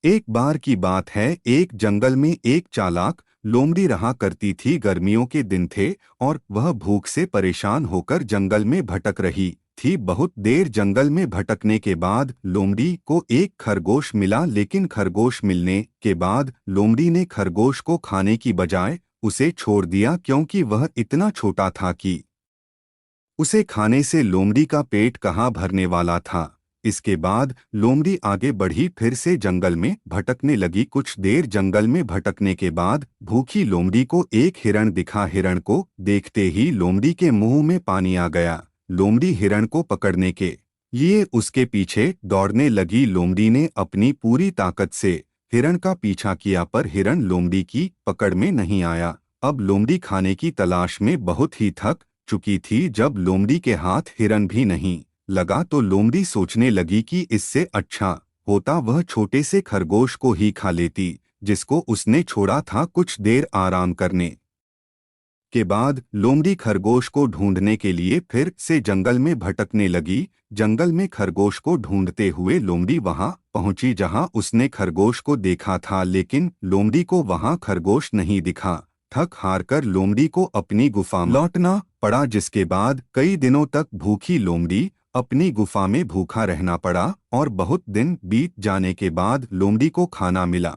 एक बार की बात है, एक जंगल में एक चालाक लोमड़ी रहा करती थी। गर्मियों के दिन थे और वह भूख से परेशान होकर जंगल में भटक रही थी। बहुत देर जंगल में भटकने के बाद लोमड़ी को एक खरगोश मिला, लेकिन खरगोश मिलने के बाद लोमड़ी ने खरगोश को खाने की बजाय उसे छोड़ दिया, क्योंकि वह इतना छोटा था कि उसे खाने से लोमड़ी का पेट कहाँ भरने वाला था। इसके बाद लोमड़ी आगे बढ़ी, फिर से जंगल में भटकने लगी। कुछ देर जंगल में भटकने के बाद भूखी लोमड़ी को एक हिरण दिखा। हिरण को देखते ही लोमड़ी के मुंह में पानी आ गया। लोमड़ी हिरण को पकड़ने के लिए उसके पीछे दौड़ने लगी। लोमड़ी ने अपनी पूरी ताकत से हिरण का पीछा किया, पर हिरण लोमड़ी की पकड़ में नहीं आया। अब लोमड़ी खाने की तलाश में बहुत ही थक चुकी थी। जब लोमड़ी के हाथ हिरन भी नहीं लगा तो लोमड़ी सोचने लगी कि इससे अच्छा होता वह छोटे से खरगोश को ही खा लेती, जिसको उसने छोड़ा था। कुछ देर आराम करने के बाद लोमड़ी खरगोश को ढूंढने के लिए फिर से जंगल में भटकने लगी। जंगल में खरगोश को ढूंढते हुए लोमड़ी वहां पहुंची जहां उसने खरगोश को देखा था, लेकिन लोमड़ी को वहां खरगोश नहीं दिखा। थक हार कर लोमड़ी को अपनी गुफा में लौटना पड़ा, जिसके बाद कई दिनों तक भूखी लोमड़ी अपनी गुफा में भूखा रहना पड़ा और बहुत दिन बीत जाने के बाद लोमड़ी को खाना मिला।